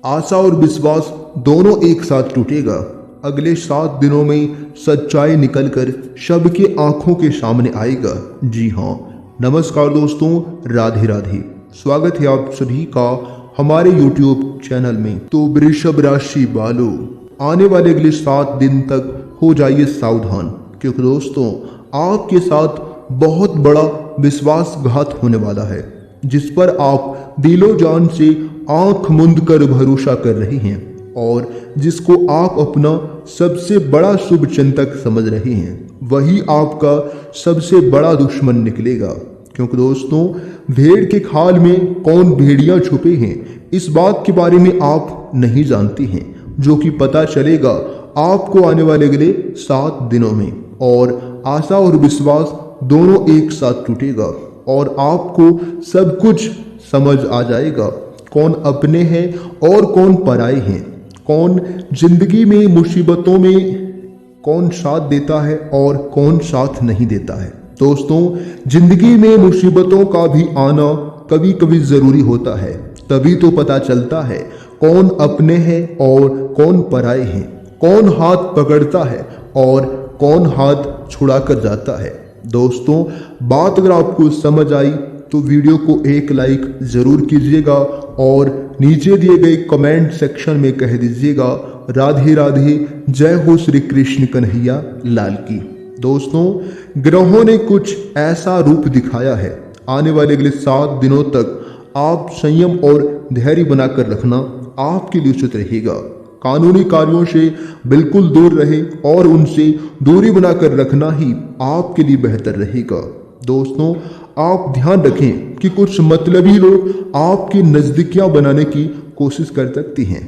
आशा और विश्वास दोनों एक साथ टूटेगा। अगले 7 दिनों में सच्चाई निकलकर सबकी आंखों के सामने आएगा। जी हाँ, नमस्कार दोस्तों, राधे राधे। स्वागत है आप सभी का हमारे YouTube चैनल में। तो वृषभ राशि वालों, आने वाले अगले 7 दिन तक हो जाइए सावधान, क्योंकि दोस्तों आपके साथ बहुत बड़ा विश्वासघात होने वाला है, जिस पर आप दिलो जान से आंख मूंद कर भरोसा कर रहे हैं और जिसको आप अपना सबसे बड़ा शुभ चिंतक समझ रहे हैं, वही आपका सबसे बड़ा दुश्मन निकलेगा। क्योंकि दोस्तों भेड़ के खाल में कौन भेड़िया छुपे हैं, इस बात के बारे में आप नहीं जानती हैं, जो कि पता चलेगा आपको आने वाले अगले 7 दिनों में। और आशा और विश्वास दोनों एक साथ टूटेगा और आपको सब कुछ समझ आ जाएगा, कौन अपने हैं और कौन पराए हैं, कौन जिंदगी में मुसीबतों में कौन साथ देता है और कौन साथ नहीं देता है। दोस्तों जिंदगी में मुसीबतों का भी आना कभी कभी जरूरी होता है, तभी तो पता चलता है कौन अपने हैं और कौन पराए हैं, कौन हाथ पकड़ता है और कौन हाथ छुड़ा कर जाता है। दोस्तों बात अगर आपको समझ आई तो वीडियो को एक लाइक जरूर कीजिएगा और नीचे दिए गए कमेंट सेक्शन में कह दीजिएगा राधे राधे, जय हो श्री कृष्ण कन्हैया लाल की। दोस्तों ग्रहों ने कुछ ऐसा रूप दिखाया है, आने वाले अगले 7 दिनों तक आप संयम और धैर्य बनाकर रखना आपके लिए उचित रहेगा। कानूनी कार्यों से बिल्कुल दूर रहे और उनसे दूरी बनाकर रखना ही आपके लिए बेहतर रहेगा। दोस्तों आप ध्यान रखें कि कुछ मतलबी लोग आपकी नजदीकियां बनाने की कोशिश कर सकती हैं।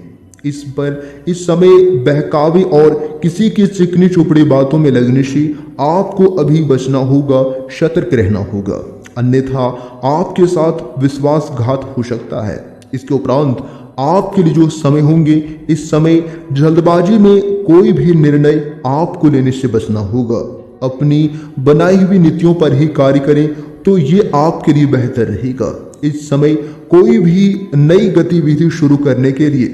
इस समय बहकावे और किसी की चिकनी चुपड़ी बातों में लगने से आपको अभी बचना होगा, सतर्क रहना होगा, अन्यथा आपके साथ विश्वासघात हो सकता है। इसके उपरांत आपके लिए जो समय होंगे, इस समय जल्दबाजी में कोई भी निर्णय आपको लेने से बचना होगा। अपनी बनाई हुई नीतियों पर ही कार्य करें तो ये आपके लिए बेहतर रहेगा। इस समय कोई भी नई गतिविधि शुरू करने के लिए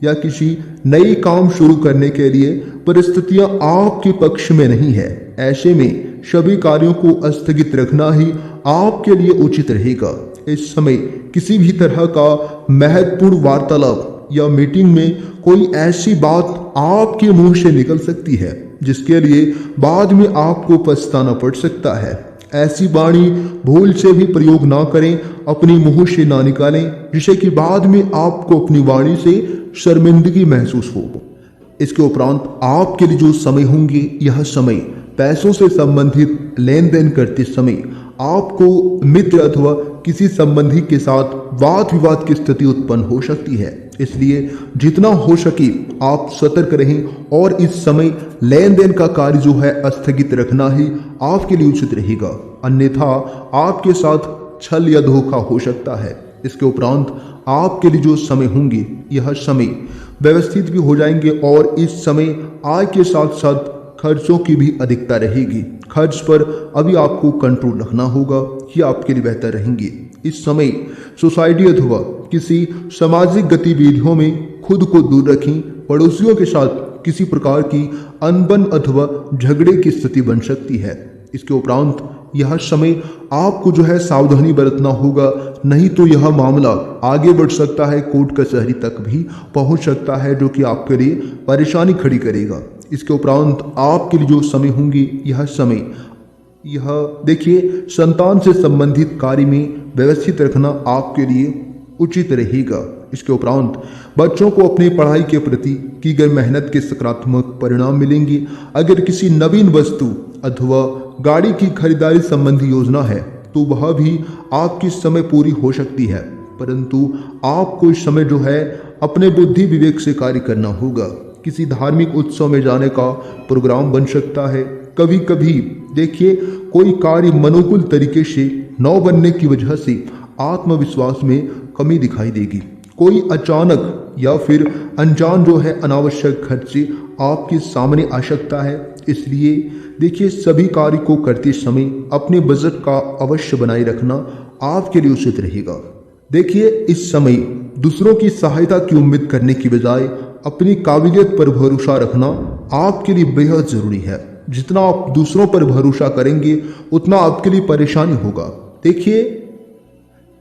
या किसी नई काम शुरू करने के लिए परिस्थितियां आपके पक्ष में नहीं है। ऐसे में सभी कार्यों को स्थगित रखना ही आपके लिए उचित रहेगा। इस समय किसी भी तरह का महत्वपूर्ण वार्तालाप या मीटिंग में कोई ऐसी बात आपके मुंह से निकल सकती है जिसके लिए बाद में आपको पछताना पड़ सकता है। ऐसी वाणी भूल से भी प्रयोग ना करें, अपनी मुंह से ना निकालें, जिससे कि बाद में आपको अपनी वाणी से शर्मिंदगी महसूस हो। इसके उपरांत आपके लिए जो समय होंगे, यह समय पैसों से संबंधित लेन देन करते समय आपको मित्र अथवा किसी संबंधी के साथ वाद विवाद की स्थिति उत्पन्न हो सकती है। इसलिए जितना हो सके आप सतर्क रहें और इस समय लेन देन का कार्य जो है स्थगित रखना ही आपके लिए उचित रहेगा, अन्यथा आपके साथ छल या धोखा हो सकता है। इसके उपरांत आपके लिए जो समय होंगे, यह समय व्यवस्थित भी हो जाएंगे और इस समय आय के साथ साथ खर्चों की भी अधिकता रहेगी। खर्च पर अभी आपको कंट्रोल रखना होगा, ये आपके लिए बेहतर रहेंगे। इस समय सोसाइटी अथवा किसी सामाजिक गतिविधियों में खुद को दूर रखें। पड़ोसियों के साथ किसी प्रकार की अनबन अथवा झगड़े की स्थिति बन सकती है। इसके उपरांत यह समय आपको जो है सावधानी बरतना होगा, नहीं तो यह मामला आगे बढ़ सकता है, कोर्ट कचहरी तक भी पहुंच सकता है, जो कि आपके लिए परेशानी खड़ी करेगा। इसके उपरांत आपके लिए जो समय होंगे, यह देखिए संतान से संबंधित कार्य में व्यवस्थित रखना आपके लिए उचित रहेगा। इसके उपरांत बच्चों को अपनी पढ़ाई के प्रति की गई मेहनत के सकारात्मक परिणाम मिलेंगे। अगर किसी नवीन वस्तु अथवा गाड़ी की खरीदारी संबंधी योजना है तो वह भी आपकी समय पूरी हो सकती है, परंतु आपको इस समय जो है अपने बुद्धि विवेक से कार्य करना होगा। किसी धार्मिक उत्सव में जाने का प्रोग्राम बन सकता है। कभी कभी देखिए कोई कार्य मनोकूल तरीके से न बनने की वजह से आत्मविश्वास में कमी दिखाई देगी। कोई अचानक या फिर अनजान जो है अनावश्यक खर्चे आपके सामने आ सकता है। इसलिए देखिए सभी कार्य को करते समय अपने बजट का अवश्य बनाए रखना आपके लिए उचित रहेगा। देखिए इस समय दूसरों की सहायता की उम्मीद करने की बजाय अपनी काबिलियत पर भरोसा रखना आपके लिए बेहद जरूरी है। जितना आप दूसरों पर भरोसा करेंगे उतना आपके लिए परेशानी होगा। देखिए,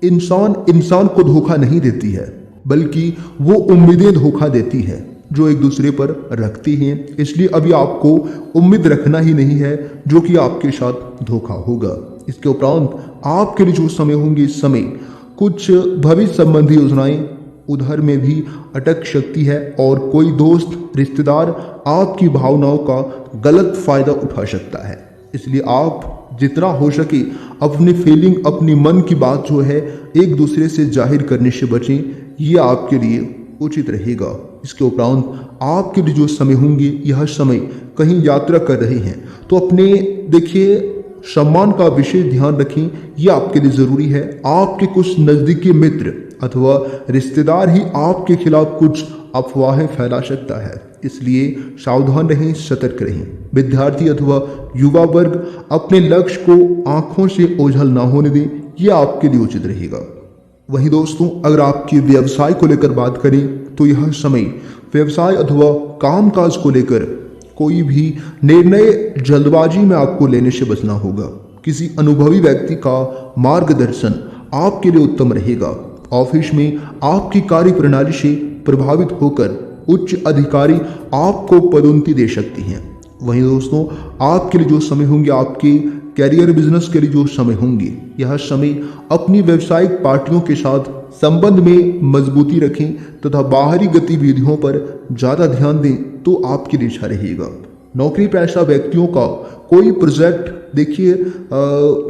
इंसान इंसान को धोखा नहीं देती है, बल्कि वो उम्मीदें धोखा देती है जो एक दूसरे पर रखती हैं। इसलिए अभी आपको उम्मीद रखना ही नहीं है जो कि आपके साथ धोखा होगा। इसके उपरांत आपके लिए जो समय होंगे, इस समय कुछ भविष्य संबंधी योजनाएं उधर में भी अटक सकती है और कोई दोस्त रिश्तेदार आपकी भावनाओं का गलत फायदा उठा सकता है। इसलिए आप जितना हो सके अपनी फीलिंग, अपनी मन की बात जो है एक दूसरे से जाहिर करने से बचें, ये आपके लिए उचित रहेगा। इसके उपरांत आपके लिए जो समय होंगे, यह समय कहीं यात्रा कर रहे हैं तो अपने देखिए सम्मान का विशेष ध्यान रखें, यह आपके लिए जरूरी है। आपके कुछ नजदीकी मित्र अथवा रिश्तेदार ही आपके खिलाफ कुछ अफवाहें फैला सकता है, इसलिए सावधान रहें, सतर्क रहें। विद्यार्थी अथवा युवा वर्ग अपने लक्ष्य को आंखों से ओझल ना होने दें, यह आपके लिए उचित रहेगा। वहीं दोस्तों, अगर आपके व्यवसाय को लेकर बात करें तो यह समय व्यवसाय अथवा कामकाज को लेकर कोई भी निर्णय जल्दबाजी में आपको लेने से बचना होगा। किसी अनुभवी व्यक्ति का मार्गदर्शन आपके लिए उत्तम रहेगा। ऑफिस में आपकी कार्य प्रणाली से प्रभावित होकर उच्च अधिकारी आपको पदोन्नति दे सकती हैं। वहीं दोस्तों, आपके लिए जो समय होंगे, आपके कैरियर बिजनेस के लिए जो समय होंगे, यह समय अपनी व्यावसायिक पार्टियों के साथ संबंध में मजबूती रखें तथा बाहरी गतिविधियों पर ज़्यादा ध्यान दें तो आपके लिए अच्छा रहेगा। नौकरी पेशा व्यक्तियों का कोई प्रोजेक्ट देखिए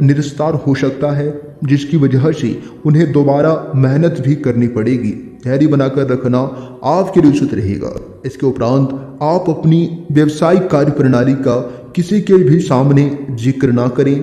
निरस्तार हो सकता है, जिसकी वजह से उन्हें दोबारा मेहनत भी करनी पड़ेगी। धैर्य बनाकर रखना आपके लिए उचित रहेगा। इसके उपरांत आप अपनी व्यावसायिक कार्य प्रणाली का किसी के भी सामने जिक्र ना करें,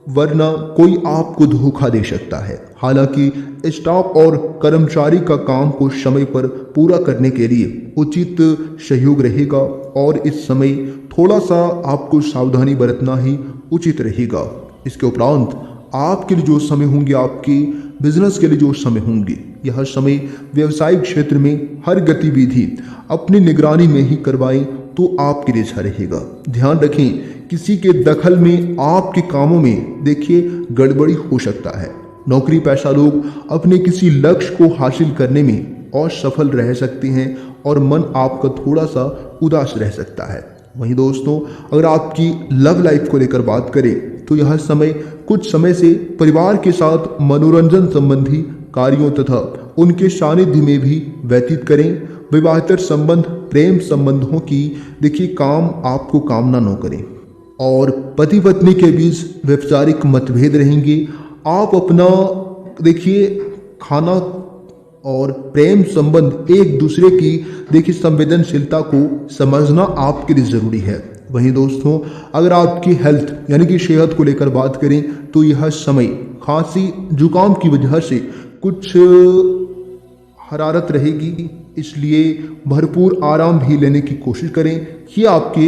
वरना कोई आपको धोखा दे सकता है। हालांकि स्टाफ और कर्मचारी का काम को समय पर पूरा करने के लिए उचित सहयोग रहेगा और इस समय थोड़ा सा आपको सावधानी बरतना ही उचित रहेगा। इसके उपरांत आपके लिए जो समय होंगे, आपके बिजनेस के लिए जो समय होंगे, यह समय व्यवसायिक क्षेत्र में हर गतिविधि अपनी निगरानी में ही करवाएं तो आपके लिए अच्छा रहेगा। ध्यान रखें, किसी के दखल में आपके कामों में देखिए गड़बड़ी हो सकता है। नौकरी पेशा लोग अपने किसी लक्ष्य को हासिल करने में असफल रह सकते हैं और मन आपका थोड़ा सा उदास रह सकता है। वहीं दोस्तों, अगर आपकी लव लाइफ को लेकर बात करें तो यह समय कुछ समय से परिवार के साथ मनोरंजन संबंधी कार्यों तथा उनके सानिध्य में भी व्यतीत करें। विवाहेतर संबंध, प्रेम संबंधों की देखिए काम आपको कामना न करें और पति पत्नी के बीच वैचारिक मतभेद रहेंगे। आप अपना देखिए खाना और प्रेम संबंध एक दूसरे की देखिए संवेदनशीलता को समझना आपके लिए जरूरी है। वहीं दोस्तों, अगर आपकी हेल्थ यानी कि सेहत को लेकर बात करें तो यह समय खांसी जुकाम की वजह से कुछ हरारत रहेगी, इसलिए भरपूर आराम भी लेने की कोशिश करें। ये आपके